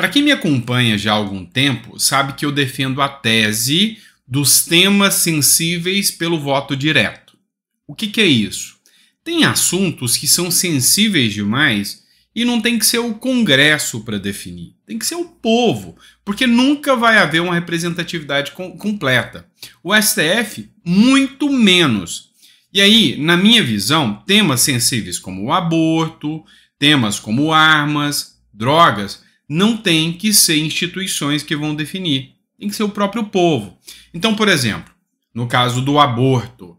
Para quem me acompanha já há algum tempo, sabe que eu defendo a tese dos temas sensíveis pelo voto direto. O que é isso? Tem assuntos que são sensíveis demais e não tem que ser o Congresso para definir. Tem que ser o povo, porque nunca vai haver uma representatividade completa. O STF, muito menos. E aí, na minha visão, temas sensíveis como o aborto, temas como armas, drogas, não tem que ser instituições que vão definir. Tem que ser o próprio povo. Então, por exemplo, no caso do aborto,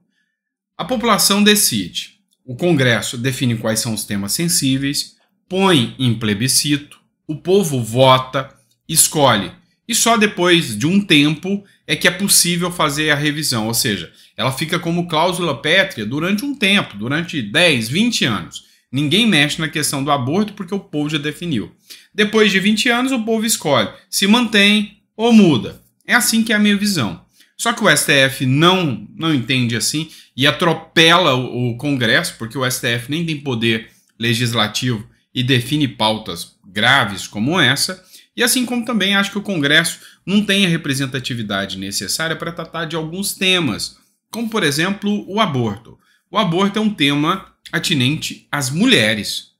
a população decide. O Congresso define quais são os temas sensíveis, põe em plebiscito, o povo vota, escolhe. E só depois de um tempo é que é possível fazer a revisão. Ou seja, ela fica como cláusula pétrea durante um tempo, durante 10, 20 anos. Ninguém mexe na questão do aborto porque o povo já definiu. Depois de 20 anos, o povo escolhe se mantém ou muda. É assim que é a minha visão. Só que o STF não entende assim e atropela o Congresso, porque o STF nem tem poder legislativo e define pautas graves como essa. E assim como também acho que o Congresso não tem a representatividade necessária para tratar de alguns temas, como por exemplo o aborto. O aborto é um tema atinente às mulheres,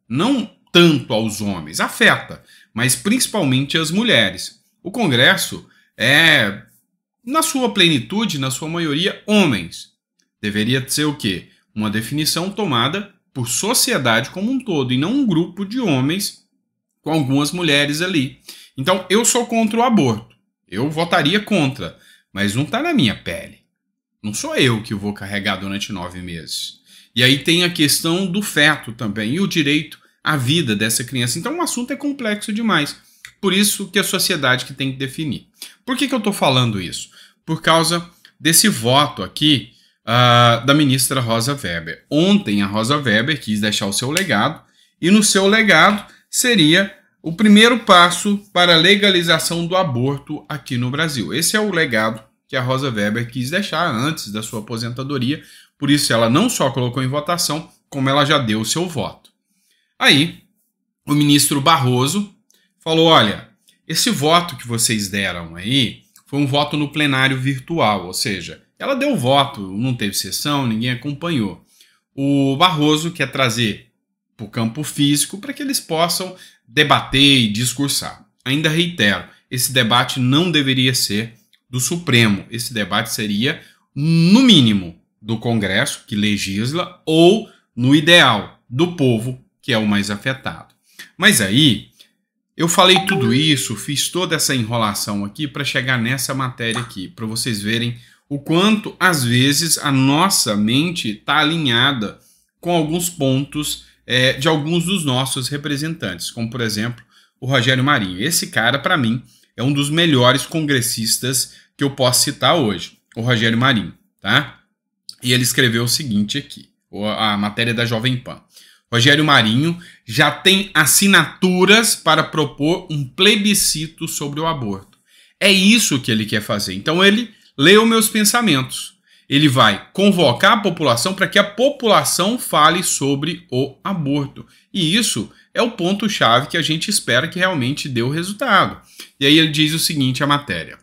não tanto aos homens, afeta, mas principalmente às mulheres. O Congresso é, na sua plenitude, na sua maioria, homens. Deveria ser o quê? Uma definição tomada por sociedade como um todo, e não um grupo de homens com algumas mulheres ali. Então, eu sou contra o aborto. Eu votaria contra, mas não está na minha pele. Não sou eu que vou carregar durante 9 meses. E aí tem a questão do feto também, e o direito à vida dessa criança. Então o assunto é complexo demais. Por isso que a sociedade que tem que definir. Por que eu estou falando isso? Por causa desse voto aqui da ministra Rosa Weber. Ontem a Rosa Weber quis deixar o seu legado, e no seu legado seria o primeiro passo para a legalização do aborto aqui no Brasil. Esse é o legado que a Rosa Weber quis deixar antes da sua aposentadoria. Por isso ela não só colocou em votação, como ela já deu o seu voto. Aí, o ministro Barroso falou, olha, esse voto que vocês deram aí foi um voto no plenário virtual, ou seja, ela deu o voto, não teve sessão, ninguém acompanhou. O Barroso quer trazer para o campo físico para que eles possam debater e discursar. Ainda reitero, esse debate não deveria ser do Supremo, esse debate seria, no mínimo, do Congresso, que legisla, ou, no ideal, do povo, que é o mais afetado. Mas aí, eu falei tudo isso, fiz toda essa enrolação aqui para chegar nessa matéria aqui, para vocês verem o quanto, às vezes, a nossa mente está alinhada com alguns pontos de alguns dos nossos representantes, como, por exemplo, o Rogério Marinho. Esse cara, para mim, é um dos melhores congressistas que eu posso citar hoje, o Rogério Marinho, tá? E ele escreveu o seguinte aqui, a matéria da Jovem Pan. Rogério Marinho já tem assinaturas para propor um plebiscito sobre o aborto. É isso que ele quer fazer. Então ele leu meus pensamentos. Ele vai convocar a população para que a população fale sobre o aborto. E isso é o ponto-chave que a gente espera que realmente dê o resultado. E aí ele diz o seguinte, a matéria.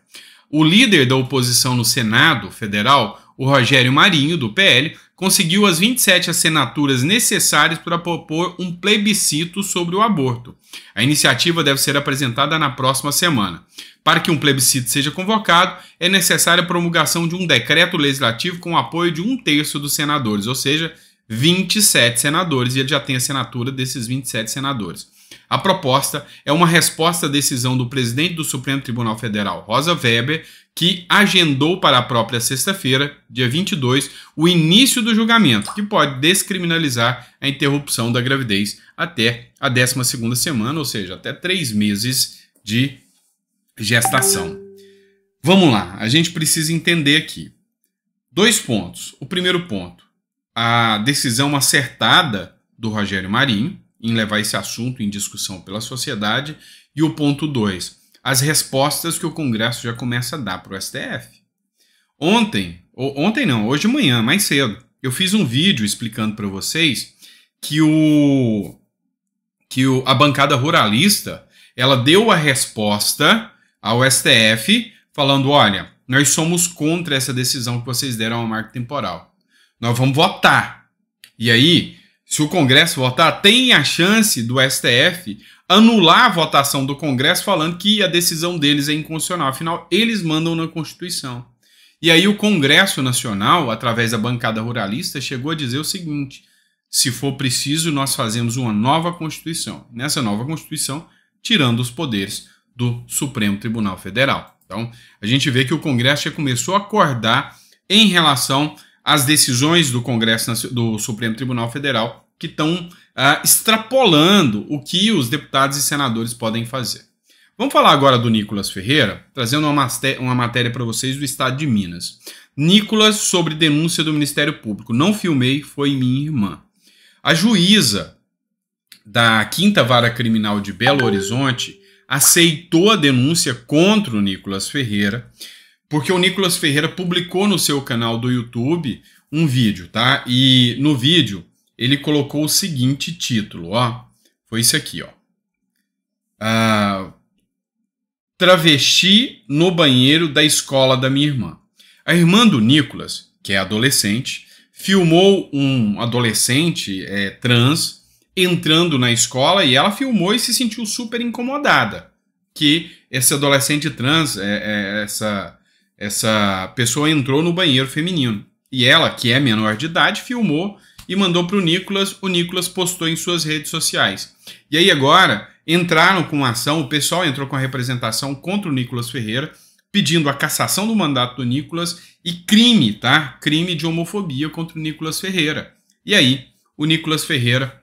O líder da oposição no Senado Federal, o Rogério Marinho, do PL, conseguiu as 27 assinaturas necessárias para propor um plebiscito sobre o aborto. A iniciativa deve ser apresentada na próxima semana. Para que um plebiscito seja convocado, é necessária a promulgação de um decreto legislativo com o apoio de 1/3 dos senadores, ou seja, 27 senadores, e ele já tem a assinatura desses 27 senadores. A proposta é uma resposta à decisão do presidente do Supremo Tribunal Federal, Rosa Weber, que agendou para a própria sexta-feira, dia 22, o início do julgamento, que pode descriminalizar a interrupção da gravidez até a 12ª semana, ou seja, até 3 meses de gestação. Vamos lá, a gente precisa entender aqui 2 pontos. O primeiro ponto, a decisão acertada do Rogério Marinho em levar esse assunto em discussão pela sociedade, e o ponto 2, as respostas que o Congresso já começa a dar para o STF. Hoje de manhã, mais cedo, eu fiz um vídeo explicando para vocês que a bancada ruralista ela deu a resposta ao STF falando, olha, nós somos contra essa decisão que vocês deram ao marco temporal. Nós vamos votar. E aí, se o Congresso votar, tem a chance do STF anular a votação do Congresso falando que a decisão deles é inconstitucional. Afinal, eles mandam na Constituição. E aí o Congresso Nacional, através da bancada ruralista, chegou a dizer o seguinte, se for preciso, nós fazemos uma nova Constituição. Nessa nova Constituição, tirando os poderes do Supremo Tribunal Federal. Então, a gente vê que o Congresso já começou a acordar em relação às decisões do Congresso do Supremo Tribunal Federal que estão extrapolando o que os deputados e senadores podem fazer. Vamos falar agora do Nicolas Ferreira, trazendo uma matéria para vocês do estado de Minas. Nicolas sobre denúncia do Ministério Público. Não filmei, foi minha irmã. A juíza da 5ª Vara Criminal de Belo Horizonte aceitou a denúncia contra o Nicolas Ferreira, porque o Nicolas Ferreira publicou no seu canal do YouTube um vídeo, tá? E no vídeo ele colocou o seguinte título, ó. Foi isso aqui, ó. Travesti no banheiro da escola da minha irmã. A irmã do Nicolas, que é adolescente, filmou um adolescente trans entrando na escola e ela filmou e se sentiu super incomodada que esse adolescente trans, essa pessoa entrou no banheiro feminino. E ela, que é menor de idade, filmou e mandou para o Nicolas postou em suas redes sociais. E aí agora entraram com ação, o pessoal entrou com a representação contra o Nicolas Ferreira, pedindo a cassação do mandato do Nicolas e crime, tá? Crime de homofobia contra o Nicolas Ferreira. E aí o Nicolas Ferreira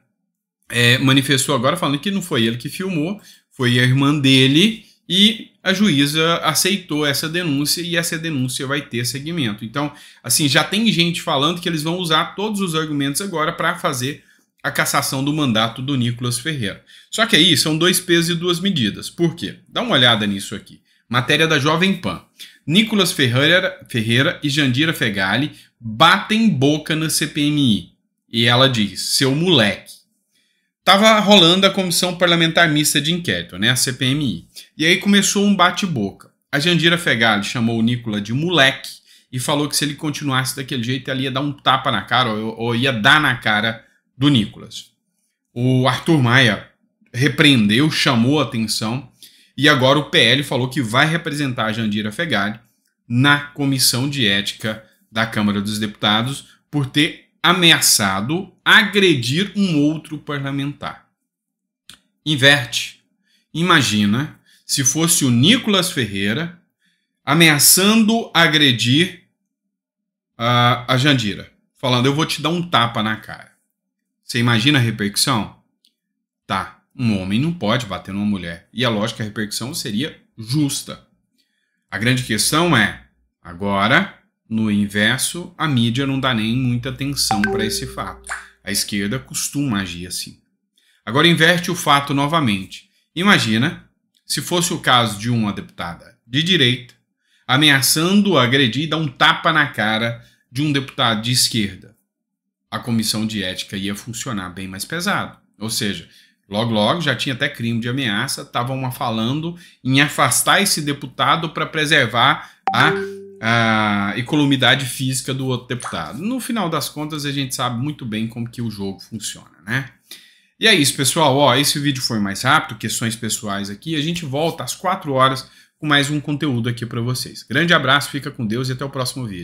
manifestou agora falando que não foi ele que filmou, foi a irmã dele e a juíza aceitou essa denúncia e essa denúncia vai ter seguimento. Então, assim, já tem gente falando que eles vão usar todos os argumentos agora para fazer a cassação do mandato do Nicolas Ferreira. Só que aí são 2 pesos e 2 medidas. Por quê? Dá uma olhada nisso aqui. Matéria da Jovem Pan. Nicolas Ferreira e Jandira Fegali batem boca na CPMI. E ela diz, seu moleque. Tava rolando a Comissão Parlamentar Mista de Inquérito, né, a CPMI. E aí começou um bate-boca. A Jandira Fegali chamou o Nicolas de moleque e falou que se ele continuasse daquele jeito, ela ia dar um tapa na cara ou ia dar na cara do Nicolas. O Arthur Maia repreendeu, chamou a atenção e agora o PL falou que vai representar a Jandira Fegali na Comissão de Ética da Câmara dos Deputados por ter ameaçado agredir um outro parlamentar. Inverte. Imagina se fosse o Nicolas Ferreira ameaçando agredir a Jandira, falando, eu vou te dar um tapa na cara. Você imagina a repercussão? Tá, um homem não pode bater numa mulher. E a lógica, a repercussão seria justa. A grande questão é, agora, no inverso, a mídia não dá nem muita atenção para esse fato. A esquerda costuma agir assim. Agora inverte o fato novamente. Imagina se fosse o caso de uma deputada de direita ameaçando agredir e dar um tapa na cara de um deputado de esquerda. A comissão de ética ia funcionar bem mais pesado. Ou seja, logo já tinha até crime de ameaça, estavam falando em afastar esse deputado para preservar a equanimidade física do outro deputado. No final das contas, a gente sabe muito bem como que o jogo funciona, né? E é isso, pessoal. Ó, esse vídeo foi mais rápido, questões pessoais aqui. A gente volta às 4 horas com mais um conteúdo aqui para vocês. Grande abraço, fica com Deus e até o próximo vídeo.